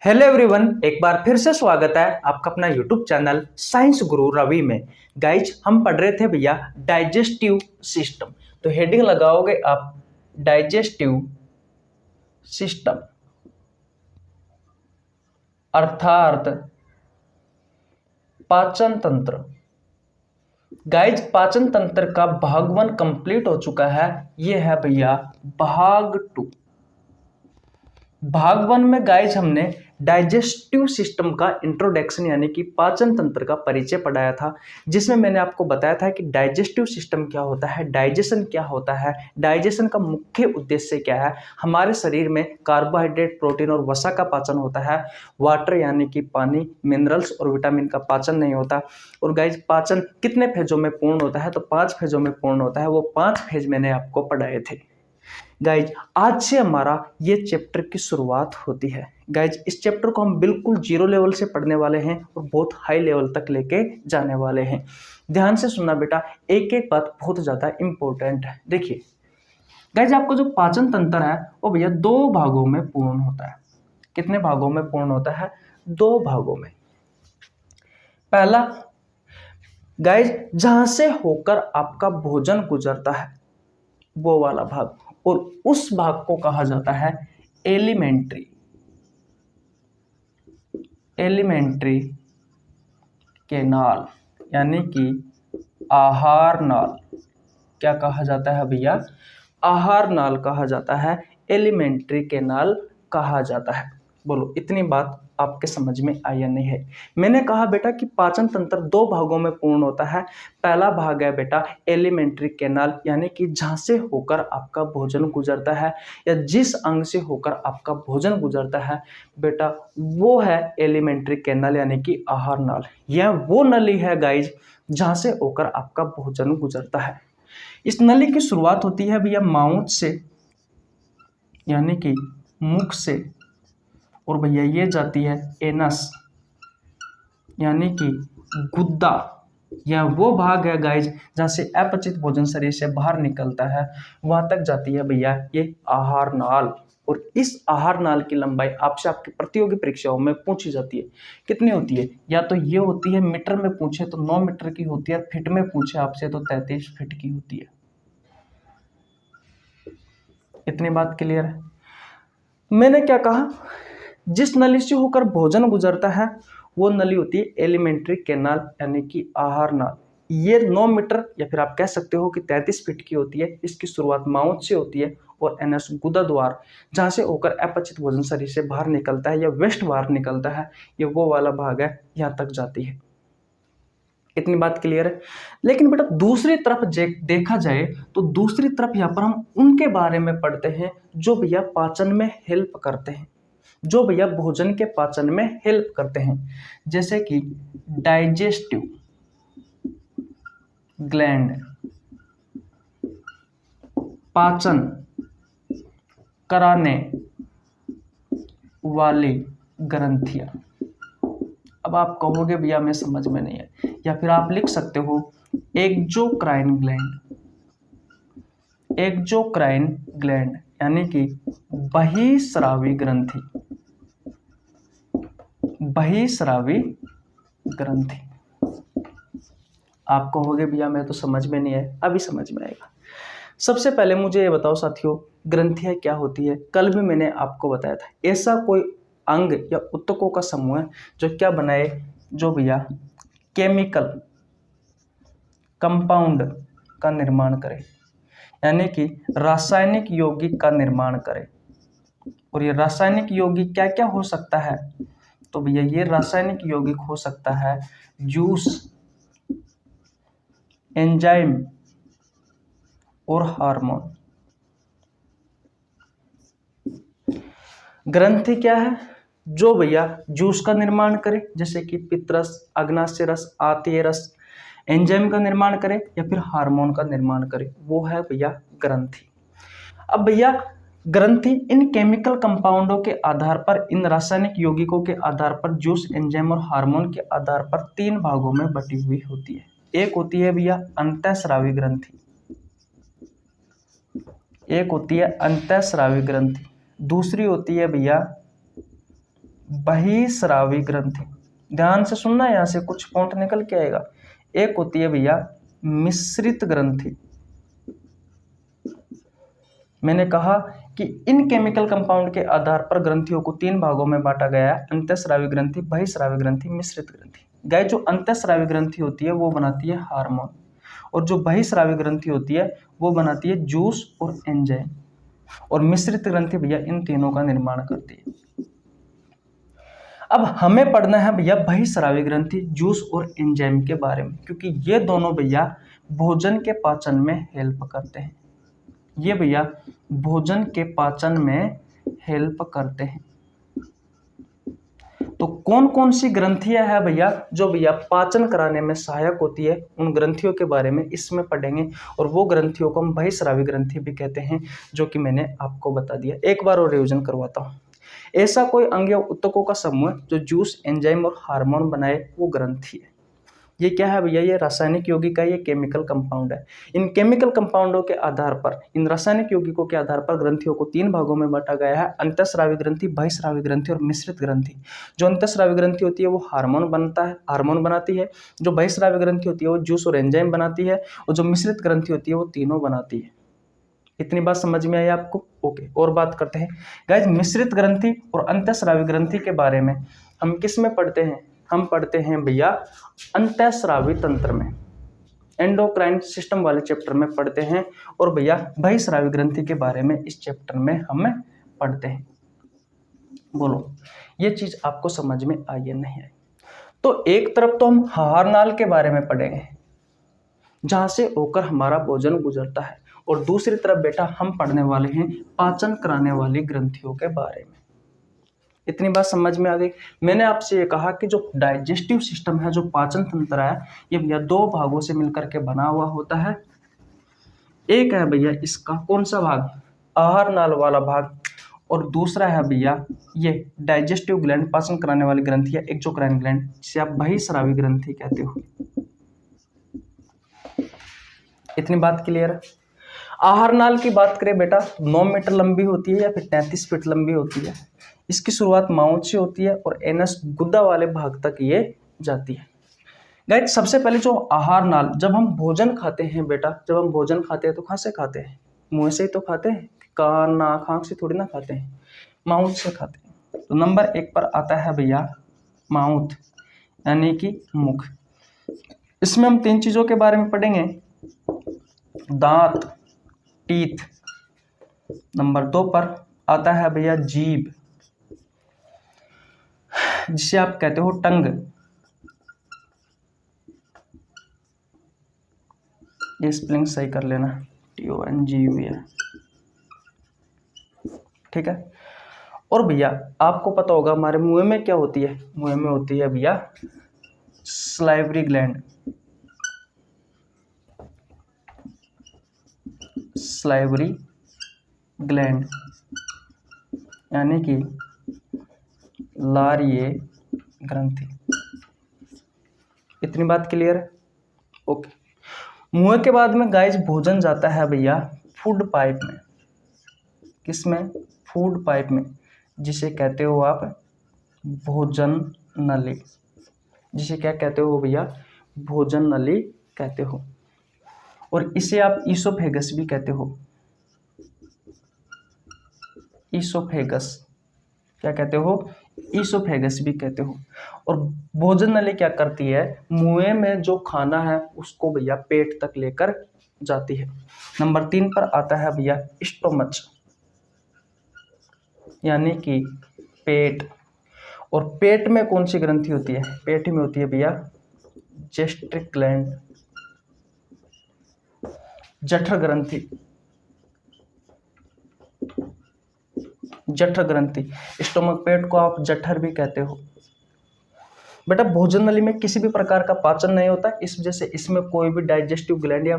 Hello everyone, एक बार फिर से स्वागत है आपका अपना यूट्यूब चैनल साइंस गुरु रवि में। गाइज हम पढ़ रहे थे भैया डाइजेस्टिव सिस्टम। तो हेडिंग लगाओगे आप डाइजेस्टिव सिस्टम अर्थात पाचन तंत्र। गाइज पाचन तंत्र का भाग 1 कंप्लीट हो चुका है। ये है भैया भाग 2। भाग 1 में गाइज हमने डाइजेस्टिव सिस्टम का इंट्रोडक्शन यानी कि पाचन तंत्र का परिचय पढ़ाया था, जिसमें मैंने आपको बताया था कि डाइजेस्टिव सिस्टम क्या होता है, डाइजेशन क्या होता है, डाइजेशन का मुख्य उद्देश्य क्या है। हमारे शरीर में कार्बोहाइड्रेट, प्रोटीन और वसा का पाचन होता है। वाटर यानी कि पानी, मिनरल्स और विटामिन का पाचन नहीं होता। और गाइज पाचन कितने फेजों में पूर्ण होता है, तो 5 फेजों में पूर्ण होता है। वो 5 फेज मैंने आपको पढ़ाए थे। गाइज आज से हमारा ये चैप्टर की शुरुआत होती है। गाइज इस चैप्टर को हम बिल्कुल 0 लेवल से पढ़ने वाले हैं और बहुत हाई लेवल तक लेके जाने वाले हैं। ध्यान से सुनना बेटा, एक एक बात बहुत ज़्यादा इंपॉर्टेंट है। देखिए गाइज, आपको जो पाचन तंत्र है वो भैया 2 भागों में पूर्ण होता है। कितने भागों में पूर्ण होता है? 2 भागों में। पहला गाइज जहां से होकर आपका भोजन गुजरता है वो वाला भाग, और उस भाग को कहा जाता है एलिमेंट्री केनाल यानी कि आहार नाल। क्या कहा जाता है भैया? आहार नाल कहा जाता है, एलिमेंट्री केनाल कहा जाता है। बोलो इतनी बात आपके समझ में आई या नहीं है? मैंने कहा बेटा कि पाचन तंत्र 2 भागों में पूर्ण होता है। पहला भाग है बेटा एलिमेंट्री केनाल, यानी कि जहां से होकर आपका भोजन गुजरता है या जिस अंग से होकर आपका भोजन गुजरता है बेटा, वो है एलिमेंट्री केनाल यानी कि आहार नाल। यह वो नली है गाइज जहां से होकर आपका भोजन गुजरता है। इस नली की शुरुआत होती है भैया माउथ से यानी कि मुख से, और भैया ये जाती है एनस यानी कि गुद्दा। यह वो भाग है गाइज जहां से अपचित भोजन शरीर से बाहर निकलता है, वहां तक जाती है भैया ये आहार नाल। और इस आहार नाल की लंबाई आपसे आपकी प्रतियोगी परीक्षाओं में पूछी जाती है। कितनी होती है? या तो ये होती है मीटर में पूछे तो 9 मीटर की होती है, फीट में पूछे आपसे तो 33 फीट की होती है। इतनी बात क्लियर है? मैंने क्या कहा, जिस नली से होकर भोजन गुजरता है वो नली होती है एलिमेंट्री केनाल यानी कि आहार नाल। ये 9 मीटर या फिर आप कह सकते हो कि 33 फीट की होती है। इसकी शुरुआत माउथ से होती है और एनस गुदा द्वार जहां से होकर अपचित भोजन शरीर से बाहर निकलता है या वेस्ट बाहर निकलता है, ये वो वाला भाग है, यहाँ तक जाती है। इतनी बात क्लियर है? लेकिन बेटा दूसरी तरफ देखा जाए तो दूसरी तरफ यहाँ पर हम उनके बारे में पढ़ते हैं जो भैया पाचन में हेल्प करते हैं, जो भैया भोजन के पाचन में हेल्प करते हैं, जैसे कि डाइजेस्टिव ग्लैंड, पाचन कराने वाली ग्रंथियां। अब आप कहोगे भैया मैं समझ में नहीं है, या फिर आप लिख सकते हो एक्सोक्राइन ग्लैंड। एक्सोक्राइन ग्लैंड यानी कि बहिस्रावी ग्रंथि, बहिस्रावी ग्रंथि। आप कहोगे भैया मैं तो समझ में नहीं है, अभी समझ में आएगा। सबसे पहले मुझे ये बताओ साथियों, ग्रंथियां क्या होती है? कल भी मैंने आपको बताया था, ऐसा कोई अंग या ऊतकों का समूह है जो क्या बनाए, जो भैया केमिकल कंपाउंड का निर्माण करे, यानी कि रासायनिक यौगिक का निर्माण करे। और ये रासायनिक यौगिक क्या क्या हो सकता है? तो भैया ये रासायनिक यौगिक हो सकता है जूस, एंजाइम और हार्मोन। ग्रंथि क्या है? जो भैया जूस का निर्माण करे जैसे कि पित्तरस, अग्नाशय रस, आतीय रस, एंजाइम का निर्माण करे या फिर हार्मोन का निर्माण करे, वो है भैया ग्रंथि। अब भैया ग्रंथि इन केमिकल कंपाउंडों के आधार पर, इन रासायनिक यौगिकों के आधार पर, जूस, एंजाइम और हार्मोन के आधार पर 3 भागों में बटी हुई होती है। एक होती है भैया अंतःस्रावी ग्रंथि, एक होती है अंतःस्रावी ग्रंथि, दूसरी होती है भैया बहिस्रावी ग्रंथि। ध्यान से सुनना, यहाँ से कुछ पॉइंट निकल के आएगा। एक होती है भैया मिश्रित ग्रंथि। मैंने कहा कि इन केमिकल कंपाउंड के आधार पर ग्रंथियों को 3 भागों में बांटा गया है, अंतःस्रावी ग्रंथि, बहिस्रावी ग्रंथि, मिश्रित ग्रंथि। गाइस, जो अंतःस्रावी ग्रंथि होती है वो बनाती है हार्मोन, और जो बहिस्रावी ग्रंथि होती है वो बनाती है जूस और एंजाइम, और मिश्रित ग्रंथि भैया इन तीनों का निर्माण करती है। अब हमें पढ़ना है भैया बहिस्रावी ग्रंथि, जूस और एंजाइम के बारे में, क्योंकि ये दोनों भैया भोजन के पाचन में हेल्प करते हैं। ये भैया भोजन के पाचन में हेल्प करते हैं। तो कौन कौन सी ग्रंथियां हैं भैया जो भैया पाचन कराने में सहायक होती है, उन ग्रंथियों के बारे में इसमें पढ़ेंगे। और वो ग्रंथियों को हम बहिस्रावी ग्रंथि भी कहते हैं, जो कि मैंने आपको बता दिया। एक बार और रिवीजन करवाता हूँ। ऐसा कोई अंग या ऊतकों का समूह जो जूस, एंजाइम और हार्मोन बनाए, वो ग्रंथि है। ये क्या है भैया? ये रासायनिक यौगिक है, ये केमिकल कंपाउंड है। इन केमिकल कंपाउंडों के आधार पर, इन रासायनिक यौगिकों के आधार पर ग्रंथियों को 3 भागों में बांटा गया है, अंतःस्रावी ग्रंथि, बहिस्रावी ग्रंथि और मिश्रित ग्रंथि। जो अंतःस्रावी ग्रंथि होती है वो हार्मोन बनाती है। जो बहिस्रावी ग्रंथि होती है वो जूस और एंजाइम बनाती है, और जो मिश्रित ग्रंथि होती है वो तीनों बनाती है। इतनी बात समझ में आई आपको? ओके, और बात करते हैं गाइस मिश्रित ग्रंथि और अंतःस्रावी ग्रंथि के बारे में। हम किस में पढ़ते हैं? हम पढ़ते हैं भैया अंतःस्रावी तंत्र में, एंडोक्राइन सिस्टम वाले चैप्टर में पढ़ते हैं। और भैया बहिस्रावी ग्रंथि के बारे में इस चैप्टर में हम पढ़ते हैं। बोलो, ये चीज आपको समझ में आई या नहीं आई? तो एक तरफ तो हम आहार नाल के बारे में पढ़ेंगे, जहां से होकर हमारा भोजन गुजरता है, और दूसरी तरफ बेटा हम पढ़ने वाले हैं पाचन कराने वाली ग्रंथियों के बारे में। इतनी बात समझ में आ गई? मैंने आपसे ये कहा कि जो डाइजेस्टिव सिस्टम है, जो पाचन तंत्र है, ये भैया 2 भागों से मिलकर के बना हुआ होता है। एक है भैया इसका कौन सा भाग? आहार नाल वाला भाग। और दूसरा है भैया ये डाइजेस्टिव ग्लैंड, पाचन कराने वाली ग्रंथि है, एक्सोक्राइन ग्लैंड, जिसे आप बहिस्रावी ग्रंथि कहते हो। इतनी बात क्लियर है? आहार नाल की बात करें बेटा, 9 मीटर लंबी होती है या फिर 33 फीट लंबी होती है। इसकी शुरुआत माउथ से होती है और एनस गुदा वाले भाग तक ये जाती है। गाइस, सबसे पहले जो आहार नाल, जब हम भोजन खाते हैं बेटा, जब हम भोजन खाते हैं तो कहाँ से खाते हैं? मुंह से ही तो खाते हैं, कान, नाक, आँख से थोड़ी ना खाते हैं, माउथ से खाते हैं। तो नंबर 1 पर आता है भैया माउथ, यानी कि मुख। इसमें हम 3 चीजों के बारे में पढ़ेंगे, दांत, टीथ। नंबर 2 पर आता है भैया जीभ, जिसे आप कहते हो टंग। ये स्पेलिंग सही कर लेना, TONGU है, ठीक है। और भैया आपको पता होगा हमारे मुंह में क्या होती है? मुंह में होती है भैया सलाइवरी ग्लैंड, सलाइवरी ग्लैंड, यानी कि लारिये ग्रंथि। इतनी बात क्लियर है? ओके। मुंह के बाद में गाइस भोजन जाता है भैया फूड पाइप में। किसमें? फूड पाइप में, जिसे कहते हो आप भोजन नली। जिसे क्या कहते हो भैया? भोजन नली कहते हो। और इसे आप ईसोफेगस भी कहते हो। ईसोफेगस क्या कहते हो? ईसोफेगस भी कहते हो। और भोजन नली क्या करती है? मुंह में जो खाना है उसको भैया पेट तक लेकर जाती है। नंबर 3 पर आता है भैया स्टोमच, यानी कि पेट। और पेट में कौन सी ग्रंथि होती है? पेट में होती है भैया गैस्ट्रिक ग्लैंड, जठर ग्रंथि, जठर ग्रंथि। स्टोमक, पेट को आप जठर भी कहते हो। बेटा भोजन नली में किसी भी प्रकार का पाचन नहीं होता, इस वजह से इसमें कोई भी डाइजेस्टिव ग्लैंड या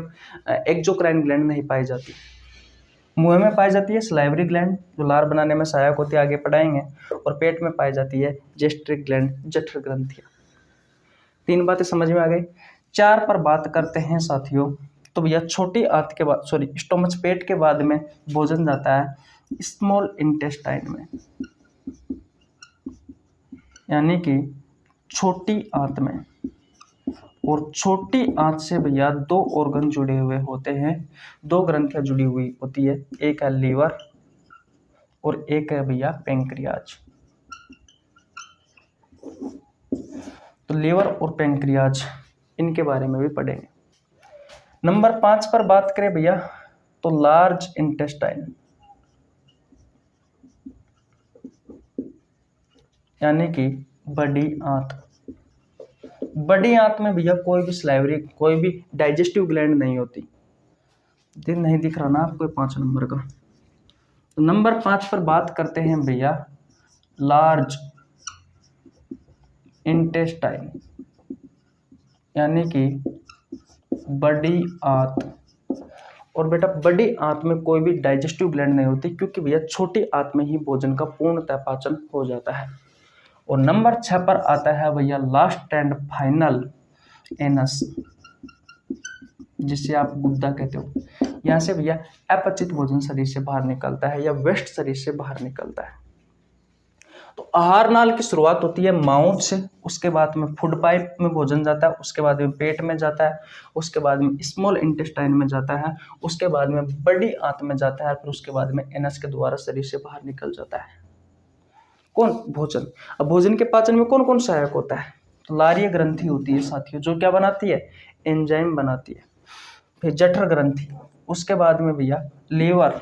एक्सोक्राइन ग्लैंड नहीं पाई जाती। मुंह में पाई जाती है सलाइवरी ग्लैंड, जो लार बनाने में सहायक होती है, आगे पढ़ाएंगे। और पेट में पाई जाती है गैस्ट्रिक ग्लैंड, जठर ग्रंथियां। 3 बातें समझ में आ गई। 4 पर बात करते हैं साथियों। तो भैया छोटी आंत के बाद, सॉरी स्टोमच, पेट के बाद में भोजन जाता है स्मॉल इंटेस्टाइन में। यानी कि छोटी आंत में, और छोटी आंत से भैया दो ऑर्गन जुड़े हुए होते हैं, दो ग्रंथियां जुड़ी हुई होती है, एक है लीवर और एक है भैया पेंक्रियाज। तो लीवर और पेंक्रियाज इनके बारे में भी पढ़ेंगे। नंबर 5 पर बात करें भैया तो लार्ज इंटेस्टाइन, यानी कि बड़ी आंत। बड़ी आंत में भैया कोई भी स्लाइवरी, कोई भी डाइजेस्टिव ग्लैंड नहीं होती। दिन नहीं दिख रहा ना आपको 5 नंबर का। तो नंबर 5 पर बात करते हैं भैया लार्ज इंटेस्टाइन, यानी कि बड़ी आंत। और बेटा बड़ी आंत में कोई भी डाइजेस्टिव ग्लैंड नहीं होती, क्योंकि भैया छोटी आंत में ही भोजन का पूर्णतः पाचन हो जाता है। और नंबर 6 पर आता है भैया लास्ट एंड फाइनल एनस, जिसे आप गुद्दा कहते हो। यहाँ से भैया अपचित भोजन शरीर से बाहर निकलता है या वेस्ट शरीर से बाहर निकलता है। तो आहार नाल की शुरुआत होती है माउथ से, उसके बाद में फूड पाइप में भोजन जाता है, उसके बाद में पेट में जाता है, उसके बाद में स्मॉल इंटेस्टाइन में जाता है, उसके बाद में बड़ी आंत में जाता है, फिर उसके बाद में एनस के द्वारा शरीर से बाहर निकल जाता है। कौन? भोजन। अब भोजन के पाचन में कौन कौन सहायक होता है? तो लारीय ग्रंथि होती है साथियों, जो क्या बनाती है? एंजाइम बनाती है। फिर जठर ग्रंथि, उसके बाद में भैया लीवर,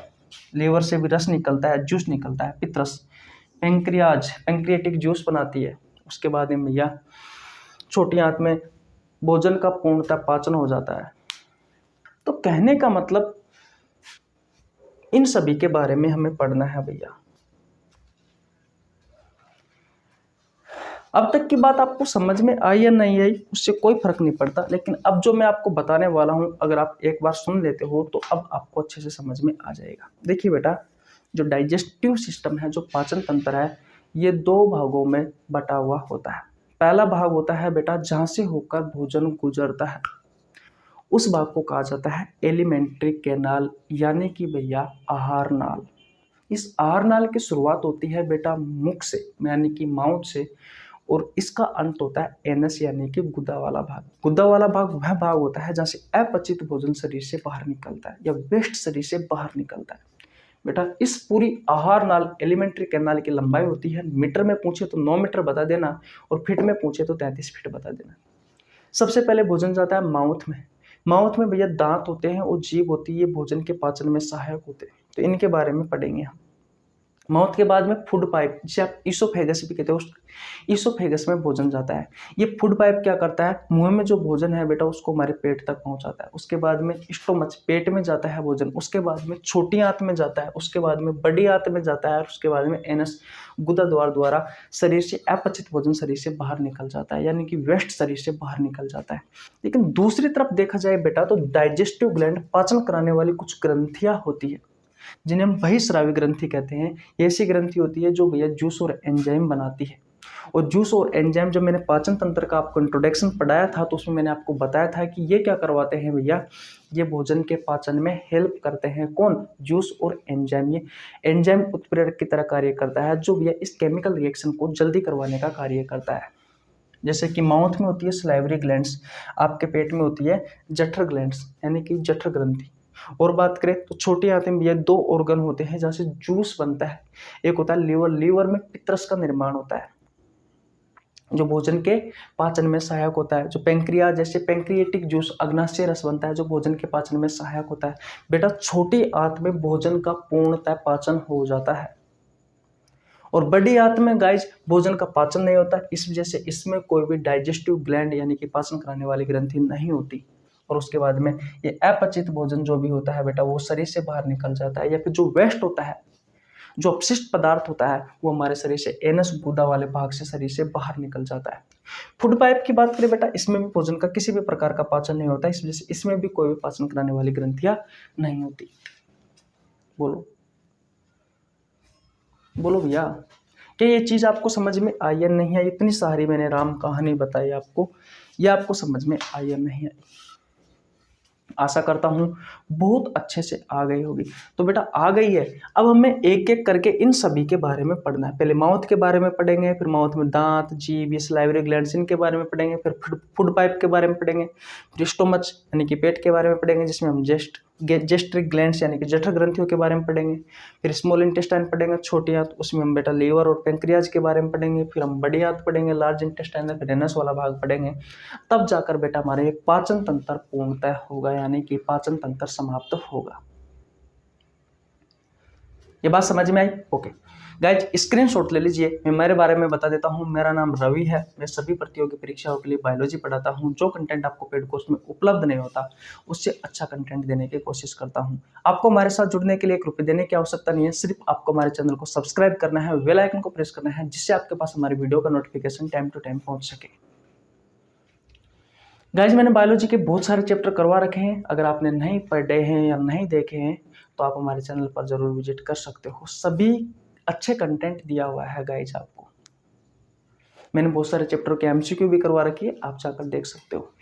लीवर से भी रस निकलता है, जूस निकलता है, पित्तरस। पेंक्रियाज, पेंक्रियाटिक जूस बनाती है। उसके बाद में भैया छोटी आंत में भोजन का पूर्णतः पाचन हो जाता है। तो कहने का मतलब इन सभी के बारे में हमें पढ़ना है भैया। अब तक की बात आपको समझ में आई या नहीं आई उससे कोई फर्क नहीं पड़ता, लेकिन अब जो मैं आपको बताने वाला हूं अगर आप एक बार सुन लेते हो तो अब आपको अच्छे से समझ में आ जाएगा। देखिए बेटा, जो डाइजेस्टिव सिस्टम है, जो पाचन तंत्र है, ये 2 भागों में बटा हुआ होता है। पहला भाग होता है बेटा जहां से होकर भोजन गुजरता है, उस भाग को कहा जाता है एलिमेंट्री कैनाल, यानी कि भैया आहार नाल। इस आहार नाल की शुरुआत होती है बेटा मुख से, यानी कि माउथ से, और इसका अंत होता है एनस, यानी कि गुदा वाला भाग। गुदा वाला भाग वह भाग होता है जहां से अपचित भोजन शरीर से बाहर निकलता है या वेस्ट शरीर से बाहर निकलता है। बेटा इस पूरी आहार नाल एलिमेंट्री कैनाल की लंबाई होती है, मीटर में पूछे तो 9 मीटर बता देना, और फीट में पूछे तो 33 फीट बता देना। सबसे पहले भोजन जाता है माउथ में। माउथ में भैया दांत होते हैं और जीभ होती है, भोजन के पाचन में सहायक होते हैं, तो इनके बारे में पढ़ेंगे हम। माउथ के बाद में फूड पाइप, जिसे आप ईसोफेगस भी कहते हो, ईसोफेगस में भोजन जाता है। ये फूड पाइप क्या करता है? मुंह में जो भोजन है बेटा उसको हमारे पेट तक पहुंचाता है। उसके बाद में स्टोमच, पेट में जाता है भोजन, उसके बाद में छोटी आंत में जाता है, उसके बाद में बड़ी आंत में जाता है, और उसके बाद में एनस, गुदा द्वार द्वारा शरीर से अपचित भोजन शरीर से बाहर निकल जाता है, यानी कि वेस्ट शरीर से बाहर निकल जाता है। लेकिन दूसरी तरफ देखा जाए बेटा तो डाइजेस्टिव ग्लैंड, पाचन कराने वाली कुछ ग्रंथियां होती है जिन्हें हम बहिस्रावी ग्रंथि कहते हैं। ये ऐसी ग्रंथि होती है जो भैया जूस और एंजाइम बनाती है। और जूस और एंजाइम, जब मैंने पाचन तंत्र का आपको इंट्रोडक्शन पढ़ाया था तो उसमें मैंने आपको बताया था कि ये क्या करवाते हैं भैया, ये भोजन के पाचन में हेल्प करते हैं। कौन? जूस और एंजाइम। ये एंजाइम उत्प्रेरक की तरह कार्य करता है, जो भैया इस केमिकल रिएक्शन को जल्दी करवाने का कार्य करता है। जैसे कि माउथ में होती है सलाइवरी ग्लैंड्स, आपके पेट में होती है जठर ग्लैंड्स, यानी कि जठर ग्रंथि। और बात करें तो छोटी आंत में ये 2 ऑर्गन होते हैं जहाँ से जूस बनता है। एक होता है लीवर, लीवर में पित्तरस का निर्माण होता है जो भोजन के पाचन में सहायक होता है। जो पेंक्रियाज, जैसे पेंक्रिएटिक जूस, अग्नाशय रस बनता है जो भोजन के पाचन में सहायक होता है। बेटा छोटी आंत में भोजन का पूर्णतः पाचन हो जाता है, और बड़ी आंत में गाइज भोजन का पाचन नहीं होता, इस वजह से इसमें कोई भी डाइजेस्टिव ग्लैंड यानी कि पाचन कराने वाली ग्रंथि नहीं होती। और उसके बाद में ये अपचित भोजन जो भी होता है बेटा वो शरीर से बाहर निकल जाता है, या फिर जो वेस्ट होता है, जो अपशिष्ट पदार्थ होता है, वो हमारे शरीर से एनस, गुदा वाले भाग से शरीर से बाहर निकल जाता है। फूड पाइप की बात करें बेटा, इसमें भी भोजन का किसी भी प्रकार का पाचन नहीं होता, इस वजह से इसमें भी कोई भी पाचन कराने वाली ग्रंथियां नहीं होती। बोलो बोलो भैया, क्या ये चीज आपको समझ में आई या नहीं आई? इतनी सारी मैंने राम कहानी बताई आपको, ये आपको समझ में आई या नहीं आई? आशा करता हूँ बहुत अच्छे से आ गई होगी। तो बेटा आ गई है, अब हमें एक एक करके इन सभी के बारे में पढ़ना है। पहले माउथ के बारे में पढ़ेंगे, फिर माउथ में दांत, जीभ, ये सलाइवरी ग्लैंड्स इनके बारे में पढ़ेंगे, फिर फूड पाइप के बारे में पढ़ेंगे, फिर स्टोमच यानी कि पेट के बारे में पढ़ेंगे, जिसमें हम जेस्ट्रिक ग्लैंड्स यानी कि जठर ग्रंथियों के बारे में पढ़ेंगे, फिर स्मॉल इंटेस्टाइन पढ़ेंगे छोटी आंत, उसमें हम बेटा लीवर और पेंक्रियाज के बारे में पढ़ेंगे, फिर हम बड़ी आंत पढ़ेंगे लार्ज इंटेस्टाइन, फिर एनस वाला भाग पढ़ेंगे। तब जाकर बेटा हमारे पाचन तंत्र पूर्णतः होगा, यानी कि पाचन तंत्र समाप्त होगा। ये बात समझ में आई? ओके गाइज, स्क्रीनशॉट ले लीजिए। मैं मेरे बारे में बता देता हूँ। मेरा नाम रवि है। मैं सभी प्रतियोगी परीक्षाओं के लिए बायोलॉजी पढ़ाता हूँ। जो कंटेंट आपको पेड कोर्स में उपलब्ध नहीं होता, उससे अच्छा कंटेंट देने की कोशिश करता हूँ। आपको हमारे साथ जुड़ने के लिए ₹1 देने की आवश्यकता नहीं है। सिर्फ आपको हमारे चैनल को सब्सक्राइब करना है, बेल आइकन को प्रेस करना है, जिससे आपके पास हमारी वीडियो का नोटिफिकेशन टाइम टू टाइम पहुंच सके। गाइज, मैंने बायोलॉजी के बहुत सारे चैप्टर करवा रखे हैं। अगर आपने नहीं पढ़े हैं या नहीं देखे हैं तो आप हमारे चैनल पर जरूर विजिट कर सकते हो। सभी अच्छे कंटेंट दिया हुआ है गाइज आपको। मैंने बहुत सारे चैप्टर के MCQ भी करवा रखी है, आप जाकर देख सकते हो।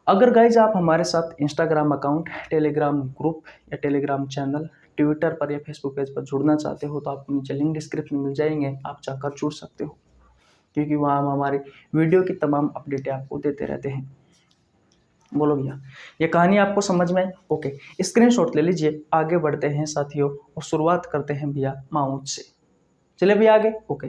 अगर गाइज आप हमारे साथ इंस्टाग्राम अकाउंट, टेलीग्राम ग्रुप या टेलीग्राम चैनल, ट्विटर पर या फेसबुक पेज पर जुड़ना चाहते हो तो आपको नीचे लिंक डिस्क्रिप्शन में मिल जाएंगे, आप जाकर जुड़ सकते हो, क्योंकि वहाँ हम हमारी वीडियो की तमाम अपडेटें आपको देते रहते हैं। बोलो भैया, ये कहानी आपको समझ में आई? ओके, स्क्रीनशॉट ले लीजिए। आगे बढ़ते हैं साथियों और शुरुआत करते हैं भैया माउथ से। चलिए भैया आगे। ओके,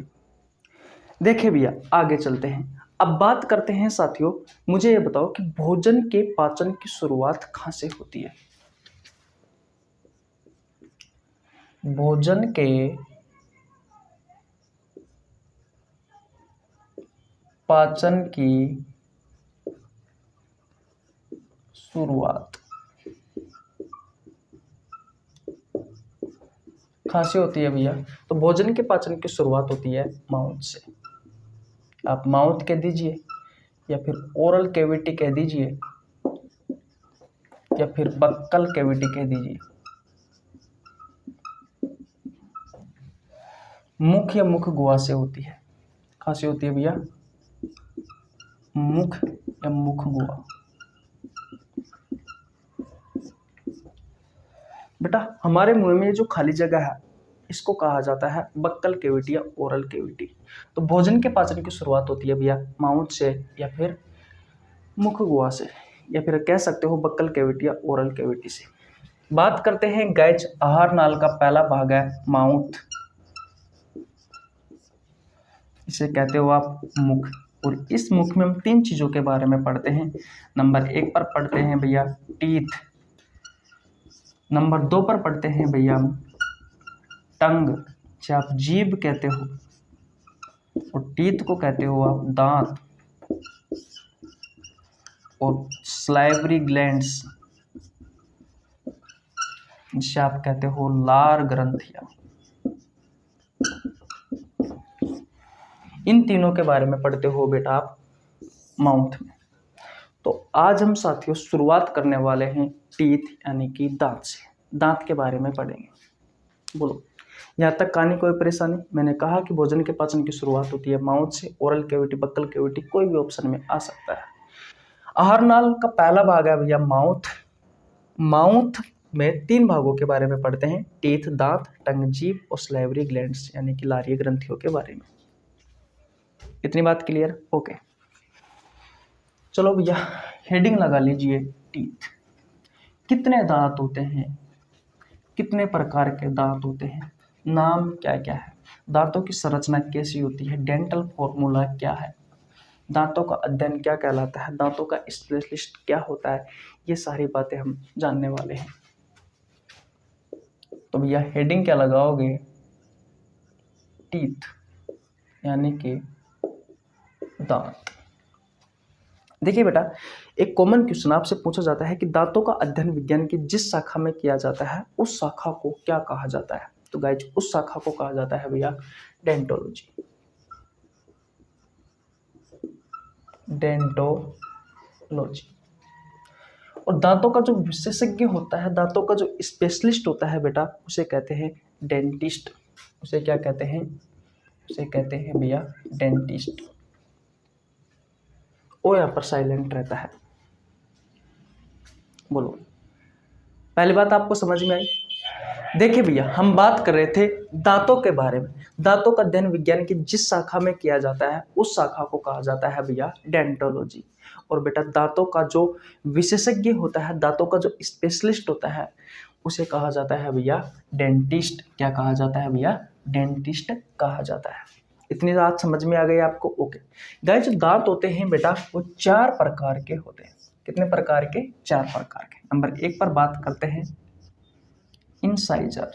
देखिए भैया आगे चलते हैं। अब बात करते हैं साथियों, मुझे ये बताओ कि भोजन के पाचन की शुरुआत कहाँ से होती है? भोजन के पाचन की शुरुआत कहाँ से होती है भैया? तो भोजन के पाचन की शुरुआत होती है माउथ से। आप माउथ कह दीजिए या फिर ओरल कैविटी कह दीजिए या फिर बक्कल कैविटी कह दीजिए। मुख या मुख गुहा से होती है। कहाँ से होती है भैया? मुख या मुख गुहा। बेटा हमारे मुंह में जो खाली जगह है इसको कहा जाता है बक्कल कैविटी या ओरल कैविटी। तो भोजन के पाचन की शुरुआत होती है भैया माउथ से या फिर मुख गुहा से, या फिर कह सकते हो बक्कल कैविटी या ओरल कैविटी से। बात करते हैं गाइज, आहार नाल का पहला भाग है माउथ, इसे कहते हो आप मुख। और इस मुख में हम 3 चीजों के बारे में पढ़ते हैं। नंबर 1 पर पढ़ते हैं भैया टीथ, नंबर 2 पर पढ़ते हैं भैया हम टंग, जिसे आप जीभ कहते हो, और टीथ को कहते हो आप दांत, और स्लाइवरी ग्लैंड्स जिसे आप कहते हो लार ग्रंथियां। इन तीनों के बारे में पढ़ते हो बेटा आप माउथ में। तो आज हम साथियों शुरुआत करने वाले हैं टीथ यानी कि दांत से। दांत के बारे में पढ़ेंगे। बोलो यहाँ तक कहानी कोई परेशानी? मैंने कहा कि भोजन के पाचन की शुरुआत होती है माउथ से, ओरल कैविटी, बक्कल कैविटी, कोई भी ऑप्शन में आ सकता है। आहार नाल का पहला भाग है भैया माउथ। माउथ में 3 भागों के बारे में पढ़ते हैं, टीथ दांत, टंग जीभ, और स्लाइवरी ग्लैंड्स यानी कि लारीय ग्रंथियों के बारे में। इतनी बात क्लियर? ओके, चलो भैया हेडिंग लगा लीजिए टीथ। कितने दांत होते हैं? कितने प्रकार के दांत होते हैं? नाम क्या क्या है? दांतों की संरचना कैसी होती है? डेंटल फॉर्मूला क्या है? दांतों का अध्ययन क्या कहलाता है? दांतों का स्पेशलिस्ट क्या होता है? ये सारी बातें हम जानने वाले हैं। तो भैया हेडिंग क्या लगाओगे? टीथ यानी कि दांत। देखिए बेटा, एक कॉमन क्वेश्चन आपसे पूछा जाता है कि दांतों का अध्ययन विज्ञान की जिस शाखा में किया जाता है उस शाखा को क्या कहा जाता है? तो गाइज उस शाखा को कहा जाता है भैया डेंटोलॉजी। डेंटोलॉजी। और दांतों का जो विशेषज्ञ होता है, दांतों का जो स्पेशलिस्ट होता है बेटा, उसे कहते हैं डेंटिस्ट। उसे क्या कहते हैं? उसे कहते हैं भैया डेंटिस्ट। वो यहाँ पर साइलेंट रहता है। बोलो, पहली बात आपको समझ में आई। देखिए भैया, हम बात कर रहे थे दांतों के बारे में। दांतों का अध्ययन विज्ञान की जिस शाखा में किया जाता है उस शाखा को कहा जाता है भैया डेंटोलॉजी। और बेटा दांतों का जो विशेषज्ञ होता है, दांतों का जो स्पेशलिस्ट होता है, उसे कहा जाता है भैया डेंटिस्ट। क्या कहा जाता है भैया? डेंटिस्ट कहा जाता है। इतनी बात समझ में आ गई आपको? ओके गाइस, जो दांत होते हैं बेटा वो 4 प्रकार के होते हैं। कितने प्रकार के? 4 प्रकार के। नंबर 1 पर बात करते हैं इंसाइजर।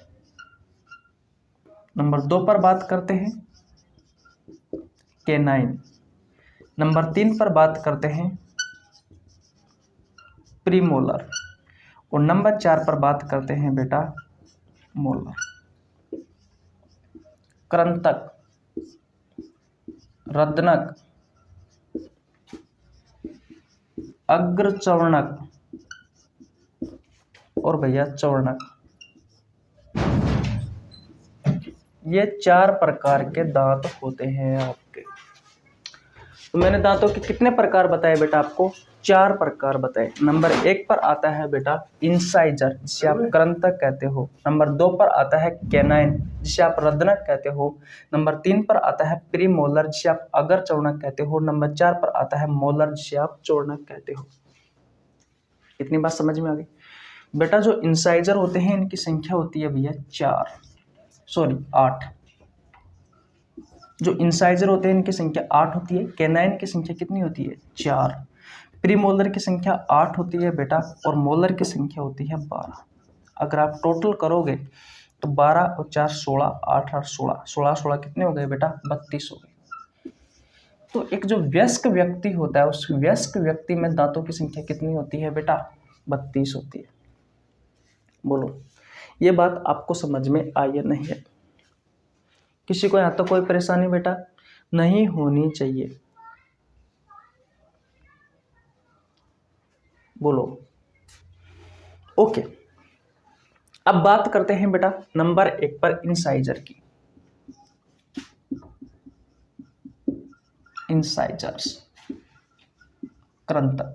नंबर 2 पर बात करते हैं केनाइन। नंबर 3 पर बात करते हैं प्रीमोलर। और नंबर 4 पर बात करते हैं बेटा मोलर। कृंतक, रद्नक, अग्रचवर्णक और भैया चवर्णक। ये 4 प्रकार के दांत होते हैं आपके। तो मैंने दांतों के कितने प्रकार बताए बेटा आपको? 4 प्रकार बताए। नंबर 1 पर आता है बेटा इंसाइजर, जिसे आप कृंतक कहते हो। नंबर 2 पर आता है कैनाइन, जिसे आप रद्नक कहते हो। नंबर 3 पर आता है प्रीमोलर, जिसे आप अग्रचवर्णक कहते हो। नंबर 4 पर आता है मोलर, जिसे आप चवर्णक कहते हो। इतनी बात समझ में आ गई बेटा? जो इंसाइजर होते हैं इनकी संख्या होती है भैया 8। जो इंसाइजर होते हैं इनकी संख्या 8 होती है। कैनाइन की संख्या कितनी होती है? 4। प्रीमोलर की संख्या 8 होती है बेटा, और मोलर की संख्या होती है 12। अगर आप टोटल करोगे तो 12 और 4 16, 8 8 16, 16 16 कितने हो गए बेटा? 32 हो गए। तो एक जो वयस्क व्यक्ति होता है उस वयस्क व्यक्ति में दांतों की संख्या कितनी होती है बेटा? 32 होती है। बोलो, ये बात आपको समझ में आई या नहीं है? किसी को यहाँ तो कोई परेशानी बेटा नहीं होनी चाहिए? बोलो। ओके, अब बात करते हैं बेटा नंबर 1 पर इंसाइजर की। इंसाइजर्स, कृंतक।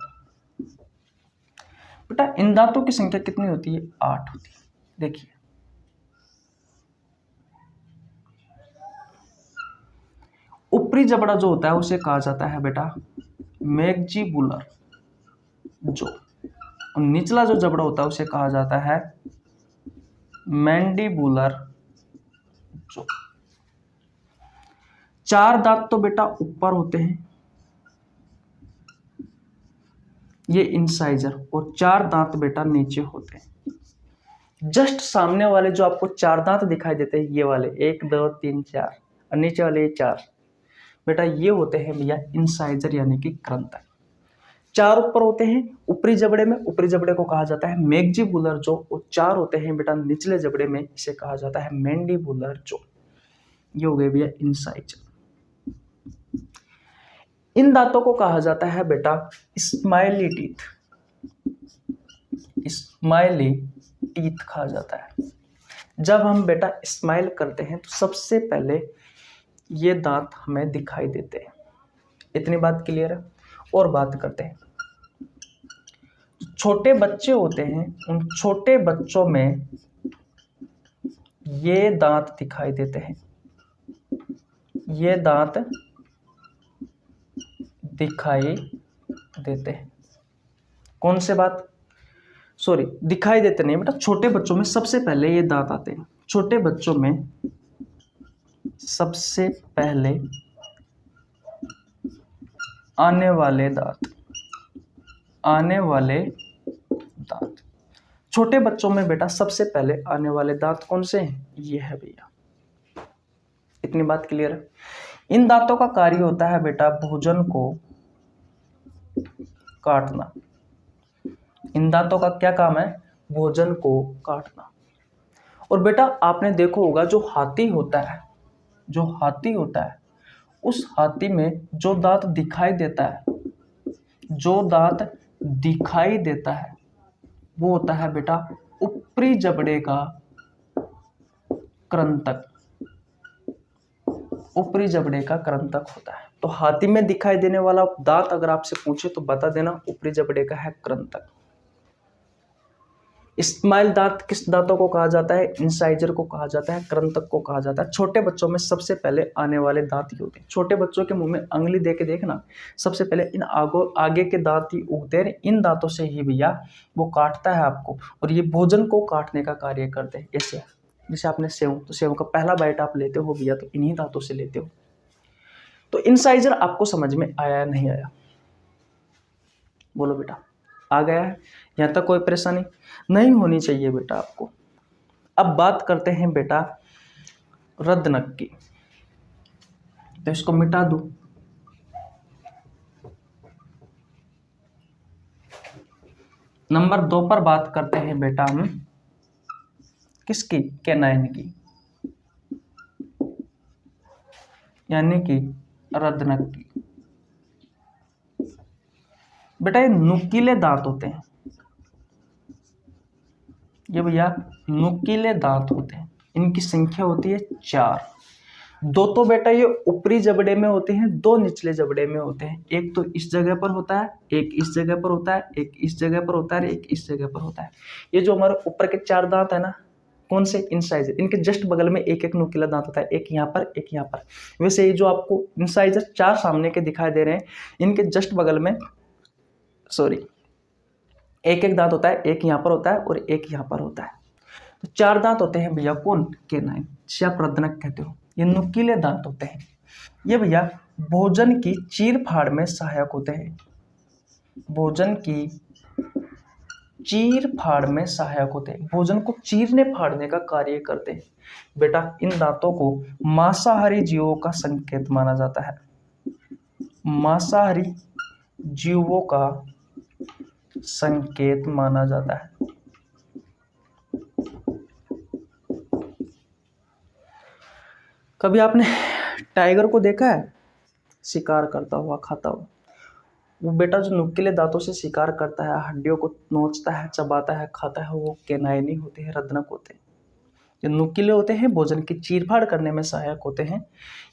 बेटा इन दांतों की संख्या कितनी होती है? 8 होती है। देखिए, ऊपरी जबड़ा जो होता है उसे कहा जाता है बेटा मैक्सिबुलर जो, और निचला जो जबड़ा होता है उसे कहा जाता है मैंडिबुलर जो। 4 दांत तो बेटा ऊपर होते हैं, ये इंसाइजर, और 4 दांत बेटा नीचे होते हैं। जस्ट सामने वाले जो आपको 4 दांत दिखाई देते हैं, ये वाले 1 2 3 4, और नीचे वाले ये 4 बेटा, ये होते हैं भैया इंसाइजर यानी कि कृंतक। 4 ऊपर होते हैं ऊपरी जबड़े में, ऊपरी जबड़े को कहा जाता है मैक्सिबुलर जो, और 4 होते हैं बेटा निचले जबड़े में, इसे कहा जाता है मैंडिबुलर जो। ये हो गए भैया इंसाइजर। इन दांतों को कहा जाता है बेटा स्माइली टीथ। स्माइली टीथ कहा जाता है। जब हम बेटा स्माइल करते हैं तो सबसे पहले ये दांत हमें दिखाई देते हैं। इतनी बात क्लियर है? और बात करते हैं, छोटे बच्चे होते हैं उन छोटे बच्चों में ये दांत दिखाई देते हैं। ये दांत दिखाई देते हैं। कौन से बात? सॉरी, दिखाई देते नहीं बेटा, छोटे बच्चों में सबसे पहले ये दांत आते हैं। छोटे बच्चों में सबसे पहले आने वाले दांत, छोटे बच्चों में बेटा सबसे पहले आने वाले दांत कौन से हैं? ये है भैया। इतनी बात क्लियर है? इन दांतों का कार्य होता है बेटा भोजन को काटना। इन दांतों का क्या काम है? भोजन को काटना। और बेटा आपने देखो होगा जो हाथी होता है, उस हाथी में जो दांत दिखाई देता है, वो होता है बेटा ऊपरी जबड़े का कृंतक। ऊपरी जबड़े का कृंतक होता है। तो हाथी में दिखाई देने वाला दांत अगर आपसे पूछे तो बता देना ऊपरी जबड़े का है कृंतक। स्माइल दांत किस दांतों को कहा जाता है? इंसाइजर को कहा जाता है, कृंतक को कहा जाता है। छोटे बच्चों में सबसे पहले आने वाले दांत ही होते हैं। छोटे बच्चों के मुंह में अंगुली दे के देखना, सबसे पहले इन आगे के दांत ही उगते हैं। इन दांतों से ही भैया वो काटता है आपको, और ये भोजन को काटने का कार्य करते हैं। ऐसे जैसे आपने सेव, तो सेव का पहला बाइट आप लेते हो भैया तो इन्हीं दांतों से लेते हो। तो इंसाइजर आपको समझ में आया या नहीं आया? बोलो बेटा, आ गया है? यहाँ तक कोई परेशानी नहीं होनी चाहिए बेटा आपको। अब बात करते हैं बेटा रद्दनक की, तो इसको मिटा दूं। नंबर 2 पर बात करते हैं बेटा हम किसकी? कैनाइन की, यानी कि रद्दनक की। बेटा ये नुकीले दांत होते हैं, ये भैया नुकीले दांत होते हैं। इनकी संख्या होती है 4। 2 तो बेटा ये ऊपरी जबड़े में होते हैं, 2 निचले जबड़े में होते हैं। एक तो इस जगह पर होता है, एक इस जगह पर होता है, एक इस जगह पर होता है, एक इस जगह पर होता है। ये जो हमारे ऊपर के 4 दांत है ना, कौन से? इंसाइजर। इनके जस्ट बगल में एक एक नुकीला दांत होता है, एक यहाँ पर, एक यहाँ पर। वैसे ये जो आपको इंसाइजर 4 सामने के दिखाई दे रहे हैं, इनके जस्ट बगल में एक एक दांत होता है, एक यहाँ पर होता है और एक यहाँ पर होता है। तो 4 दांत होते हैं भैया, कौन? कैनाइन, जिसे आप रद्दनक कहते हो। ये नुकीले दांत होते हैं। ये भैया भोजन की चीर फाड़ में सहायक होते हैं, भोजन की चीर फाड़ में सहायक होते हैं, भोजन को चीरने फाड़ने का कार्य करते हैं। बेटा इन दांतों को मांसाहारी जीवों का संकेत माना जाता है, मांसाहारी जीवों का संकेत माना जाता है। कभी आपने टाइगर को देखा है शिकार करता हुआ, खाता हुआ? वो बेटा जो नुकीले दांतों से शिकार करता है, हड्डियों को नोचता है, चबाता है, खाता है, वो कैनाइन होते हैं, रद्दनक होते हैं। ये नुकीले होते हैं, भोजन की चीरफाड़ करने में सहायक होते हैं।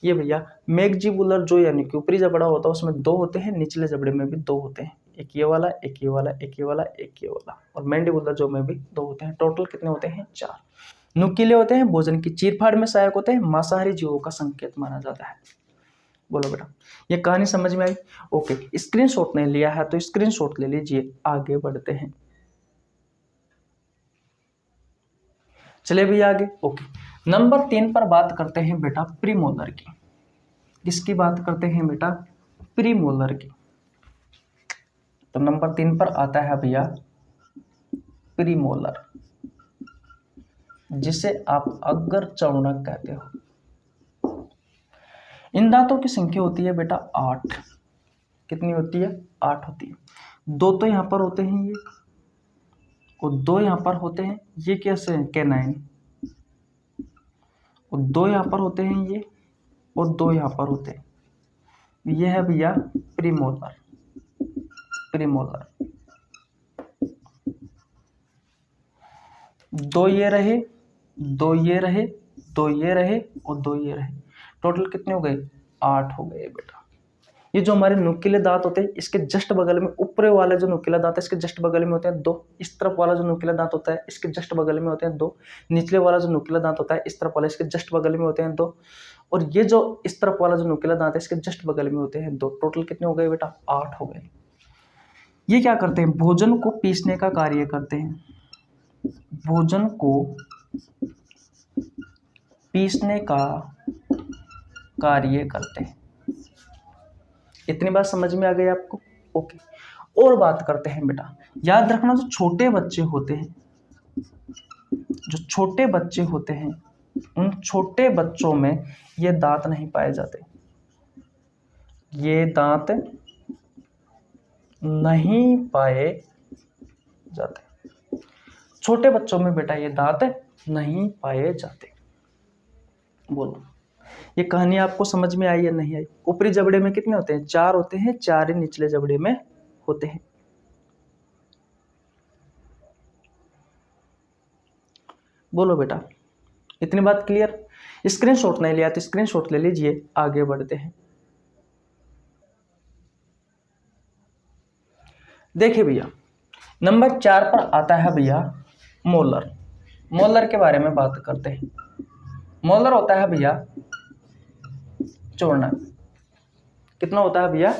ये भैया मैक्जिबुलर जो यानी कि ऊपरी जबड़ा होता है उसमें 2 होते हैं, निचले जबड़े में भी 2 होते हैं। एक ये वाला, एक ये वाला, एक ये वाला, एक ये वाला, और मैंडिबुलर जो में भी 2 होते हैं। टोटल कितने होते हैं? 4। नुकीले होते हैं, भोजन की चीरफाड़ में सहायक होते हैं, मांसाहारी जीवों का संकेत माना जाता है। बोलो बेटा, ये कहानी समझ में आई? ओके, स्क्रीनशॉट नहीं लिया है तो स्क्रीनशॉट ले लीजिए, आगे बढ़ते हैं। चले भैया आगे। ओके, नंबर 3 पर बात करते हैं बेटा प्रीमोलर की। किसकी बात करते हैं बेटा? प्रीमोलर की। तो नंबर 3 पर आता है भैया प्रीमोलर, जिसे आप अग्र चौड़क कहते हो। इन दांतों की संख्या होती है बेटा 8। कितनी होती है? 8 होती है। 2 तो यहां पर होते हैं ये, और 2 यहां पर होते हैं। ये कैसे हैं? कैनाइन। और 2 यहां पर होते हैं ये, और 2 यहां पर होते हैं। ये है भैया प्रीमोलर, प्रीमोलर। 2 ये रहे, 2 ये रहे, 2 ये रहे, और 2 ये रहे। टोटल कितने हो गए? 8 हो गए बेटा। ये जो हमारे नुकीले दांत होते हैं, इसके जस्ट बगल में ऊपरे वाला जो नुकीला दांत है इसके जस्ट बगल में होते हैं 2। इस तरफ वाला जो नुकीला दांत होता है इसके जस्ट बगल में होते हैं 2। निचले वाला जो नुकीला दांत होता है इस तरफ वाला, इसके जस्ट बगल में होते हैं 2। और ये जो इस तरफ वाला जो नुकीला दांत है इसके जस्ट बगल में होते हैं 2। टोटल कितने हो गए बेटा? 8 हो गए। ये क्या करते हैं? भोजन को पीसने का कार्य करते हैं, भोजन को पीसने का कार्य करते हैं। इतनी बात समझ में आ गई आपको? ओके, और बात करते हैं बेटा। याद रखना, जो छोटे बच्चे होते हैं, जो छोटे बच्चे होते हैं, उन छोटे बच्चों में ये दांत नहीं पाए जाते, ये दांत नहीं पाए जाते। छोटे बच्चों में बेटा ये दांत नहीं पाए जाते। बोलो, ये कहानी आपको समझ में आई या नहीं आई? ऊपरी जबड़े में कितने होते हैं? 4 होते हैं, 4 ही निचले जबड़े में होते हैं। बोलो बेटा, इतनी बात क्लियर? स्क्रीनशॉट नहीं लिया तो स्क्रीनशॉट ले लीजिए, आगे बढ़ते हैं। देखिए भैया, नंबर 4 पर आता है भैया मोलर। मोलर के बारे में बात करते हैं। मोलर होता है भैया चौर्णक। कितना होता है भैया?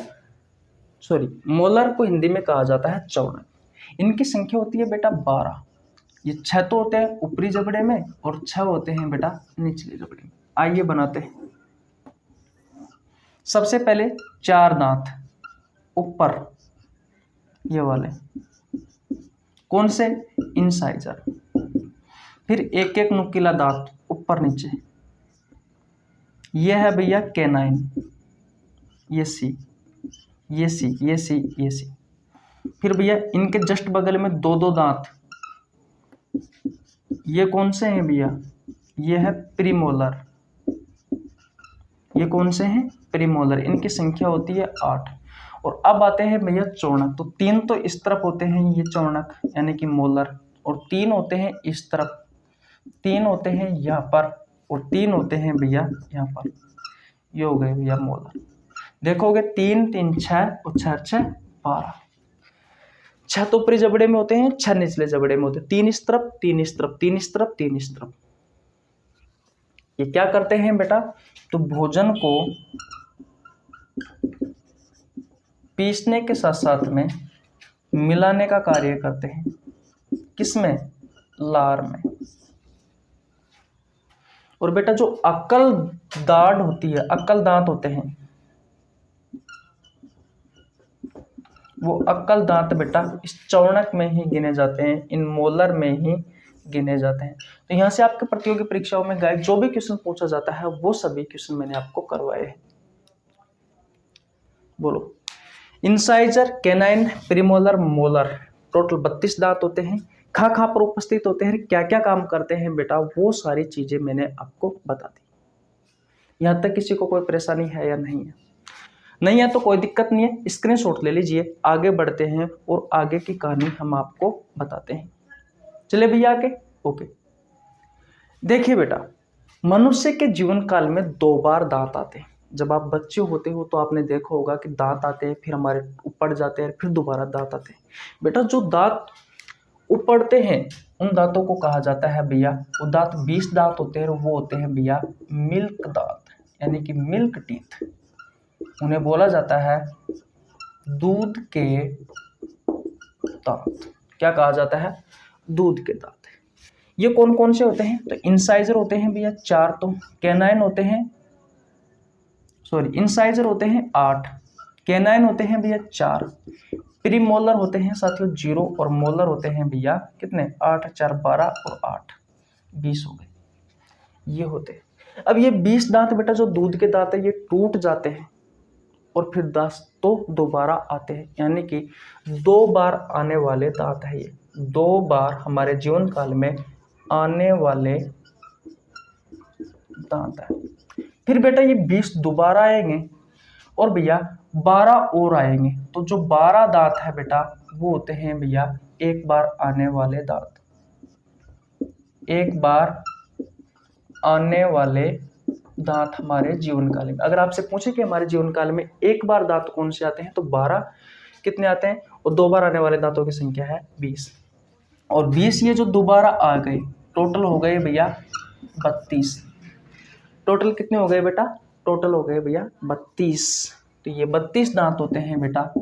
मोलर को हिंदी में कहा जाता है चौर्णक। इनकी संख्या होती है बेटा 12। ये 6 तो होते हैं ऊपरी जबड़े में और 6 होते हैं बेटा निचले जबड़े में। आइए बनाते हैं। सबसे पहले 4 दांत ऊपर, ये वाले कौन से? इंसाइजर। फिर एक एक नुकीला दांत ऊपर नीचे, ये है भैया कैनाइन, ये सी, ये सी, ये सी, ये सी। फिर भैया इनके जस्ट बगल में 2-2 दांत, ये कौन से हैं भैया? ये है प्रीमोलर। ये कौन से हैं? प्रीमोलर। इनकी संख्या होती है 8। और अब आते हैं भैया चौर्णक। तो 3 तो इस तरफ होते हैं, ये चौर्णक यानी कि मोलर, और 3 होते हैं इस तरफ, 3 होते हैं यहाँ पर, और 3 होते हैं भैया यहाँ पर। ये हो गए भैया मोलर। देखोगे 3 3 6 और 6 6 12। 6 तो ऊपरी जबड़े में होते हैं, 6 निचले जबड़े में होते हैं। 3 इस तरफ, 3 इस तरफ, 3 इस तरफ, 3 इस तरफ। ये क्या करते हैं बेटा? तो भोजन को पीसने के साथ साथ में मिलाने का कार्य करते हैं। किसमें? लार में। और बेटा जो अक्ल दाढ़ होती है, अक्ल दांत होते हैं, वो अक्ल दांत बेटा इस चौर्णक में ही गिने जाते हैं, इन मोलर में ही गिने जाते हैं। तो यहाँ से आपके प्रतियोगी परीक्षाओं में गाइड जो भी क्वेश्चन पूछा जाता है वो सभी क्वेश्चन मैंने आपको करवाए हैं। बोलो। Incisor, canine, premolar, molar, total 32 दांत होते हैं। कहाँ पर उपस्थित होते हैं, क्या क्या काम करते हैं बेटा, वो सारी चीजें मैंने आपको बता दी। यहाँ तक किसी को कोई परेशानी है या नहीं है? नहीं है तो कोई दिक्कत नहीं है, स्क्रीनशॉट ले लीजिए। आगे बढ़ते हैं और आगे की कहानी हम आपको बताते हैं। चले भैया आगे। ओके, देखिए बेटा, मनुष्य के जीवन काल में 2 बार दांत आते हैं। जब आप बच्चे होते हो तो आपने देखा होगा कि दांत आते हैं, फिर हमारे ऊपर जाते हैं, फिर दोबारा दांत आते हैं। बेटा जो दांत उपड़ते हैं उन दांतों को कहा जाता है भैया, वो दांत 20 दांत होते हैं, वो होते हैं भैया मिल्क दांत, यानी कि मिल्क टीथ। उन्हें बोला जाता है दूध के दांत। क्या कहा जाता है? दूध के दांत। ये कौन कौन से होते हैं? तो इंसाइजर होते हैं भैया 4, तो कैनाइन होते हैं, इंसाइजर होते हैं 8, कैनाइन होते हैं भैया 4, प्रीमोलर होते हैं साथियों 0, और मोलर होते हैं भैया कितने? 8 4 12 और 8 20 हो गए। ये होते हैं। अब ये 20 दांत बेटा जो दूध के दांत है ये टूट जाते हैं और फिर 10 तो दोबारा आते हैं, यानी कि 2 बार आने वाले दांत है। ये 2 बार हमारे जीवन काल में आने वाले दांत है। फिर बेटा ये 20 दोबारा आएंगे और भैया 12 और आएंगे। तो जो 12 दांत है बेटा वो होते हैं भैया एक बार आने वाले दांत। एक बार आने वाले दांत हमारे जीवन काल में। अगर आपसे पूछे कि हमारे जीवन काल में एक बार दांत कौन से आते हैं, तो 12 कितने आते हैं, और 2 बार आने वाले दांतों की संख्या है 20। और 20 ये जो दोबारा आ गए, टोटल हो गए भैया 32। टोटल कितने हो गए बेटा? टोटल हो गए भैया 32। तो ये 32 दांत होते हैं बेटा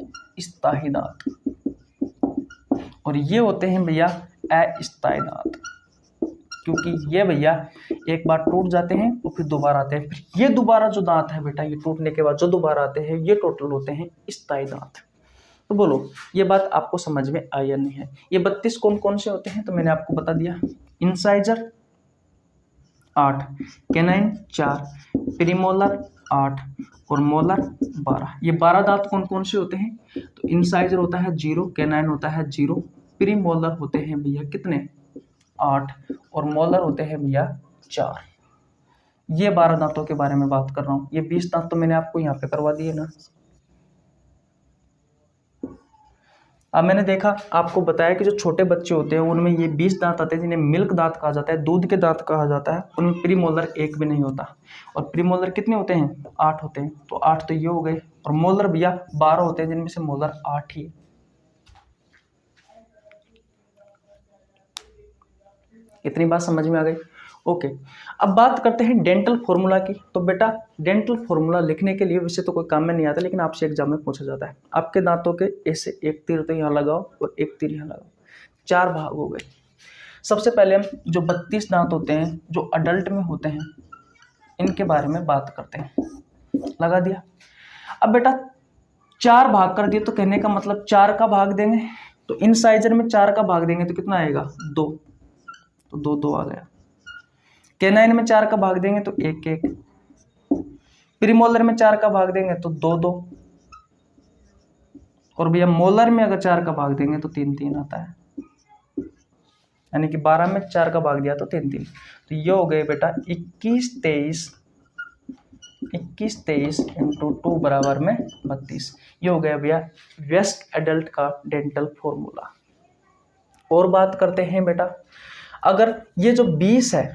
स्थायी दांत, और ये होते हैं भैया अस्थायी दांत, क्योंकि ये भैया एक बार टूट जाते हैं और फिर दोबारा आते हैं। फिर ये दोबारा जो दांत है बेटा, ये टूटने के बाद जो दोबारा आते हैं, ये टोटल होते हैं स्थायी दांत। तो बोलो ये बात आपको समझ में आई या नहीं है? ये 32 कौन कौन से होते हैं तो मैंने आपको बता दिया। इंसाइजर 8, कैनाइन 4, प्रीमोलर 8 और मोलर 12। ये 12 दांत कौन कौन से होते हैं? तो इंसाइजर होता है 0, कैनाइन होता है 0, प्रीमोलर होते हैं भैया कितने? 8 और मोलर होते हैं भैया 4। ये 12 दांतों के बारे में बात कर रहा हूँ। ये 20 दांत तो मैंने आपको यहाँ पे करवा दिए ना। अब मैंने देखा, आपको बताया कि जो छोटे बच्चे होते हैं उनमें ये 20 दांत आते हैं जिन्हें मिल्क दांत कहा जाता है, दूध के दांत कहा जाता है। उनमें प्रीमोलर एक भी नहीं होता। और प्रीमोलर कितने होते हैं? 8 होते हैं। तो 8 तो ये हो गए, और मोलर भैया 12 होते हैं, जिनमें से मोलर 8 ही है। इतनी बात समझ में आ गई। ओके, अब बात करते हैं डेंटल फॉर्मूला की। तो बेटा डेंटल फॉर्मूला लिखने के लिए वैसे तो कोई काम में नहीं आता, लेकिन आपसे एग्जाम में पूछा जाता है। आपके दांतों के ऐसे एक तीर तो यहाँ लगाओ और एक तीर यहाँ लगाओ, 4 भाग हो गए। सबसे पहले हम जो 32 दांत होते हैं जो अडल्ट में होते हैं इनके बारे में बात करते हैं। लगा दिया। अब बेटा 4 भाग कर दिए तो कहने का मतलब 4 का भाग देंगे, तो इंसाइजर में 4 का भाग देंगे तो कितना आएगा 2, तो 2 2 आ गया। कैनाइन में 4 का भाग देंगे तो 1 1, प्रीमोलर में 4 का भाग देंगे तो 2 2, और भैया मोलर में अगर 4 का भाग देंगे तो 3 3 आता है, यानी कि 12 में 4 का भाग दिया तो 3 3। तो ये हो गए बेटा 21 23 इंटू 2 बराबर में 32। ये हो गया भैया वेस्ट एडल्ट का डेंटल फॉर्मूला। और बात करते हैं बेटा, अगर ये जो 20 है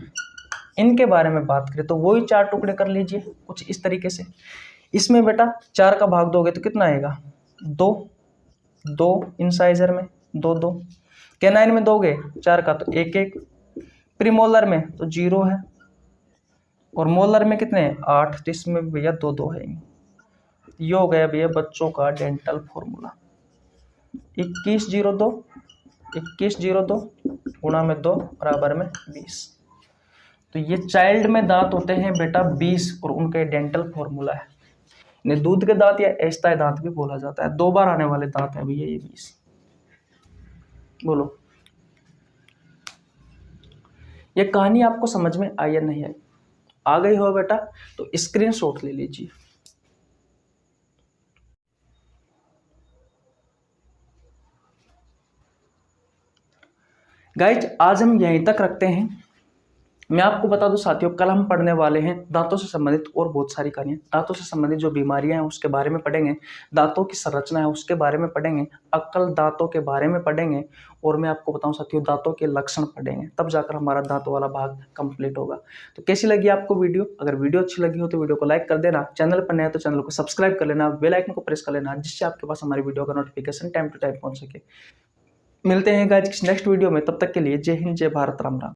इनके बारे में बात करें तो वही 4 टुकड़े कर लीजिए कुछ इस तरीके से। इसमें बेटा 4 का भाग दोगे तो कितना आएगा 2 2, इंसाइजर में 2 2, कैनाइन में दोगे 4 का तो 1 1, प्रीमोलर में तो 0 है, और मोलर में कितने 8, तो इसमें भैया 2 2 है। ये हो गया भैया बच्चों का डेंटल फॉर्मूला। 21 0 2 गुणा में 2 बराबर में 20। तो ये चाइल्ड में दांत होते हैं बेटा 20 और उनके डेंटल फॉर्मूला है। इन्हें दूध के दांत या ऐस्ताए दांत भी बोला जाता है। 2 बार आने वाले दांत है भैया ये 20। बोलो ये कहानी आपको समझ में आई या नहीं आई? आ गई हो बेटा तो स्क्रीनशॉट ले लीजिए। गाइज आज हम यहीं तक रखते हैं। मैं आपको बता दूं साथियों, कल हम पढ़ने वाले हैं दांतों से संबंधित और बहुत सारी कहानियां। दांतों से संबंधित जो बीमारियां हैं उसके बारे में पढ़ेंगे, दांतों की संरचना है उसके बारे में पढ़ेंगे, अक्कल दांतों के बारे में पढ़ेंगे, और मैं आपको बताऊं साथियों दांतों के लक्षण पढ़ेंगे, तब जाकर हमारा दांतों वाला भाग कंप्लीट होगा। तो कैसी लगी आपको वीडियो? अगर वीडियो अच्छी लगी हो तो वीडियो को लाइक कर देना, चैनल पर नया तो चैनल को सब्सक्राइब कर लेना, बेल आइकन को प्रेस कर लेना, जिससे आपके पास हमारी वीडियो का नोटिफिकेशन टाइम टू टाइम पहुंच सके। मिलते हैं गाइस नेक्स्ट वीडियो में, तब तक के लिए जय हिंद, जय भारत, राम राम।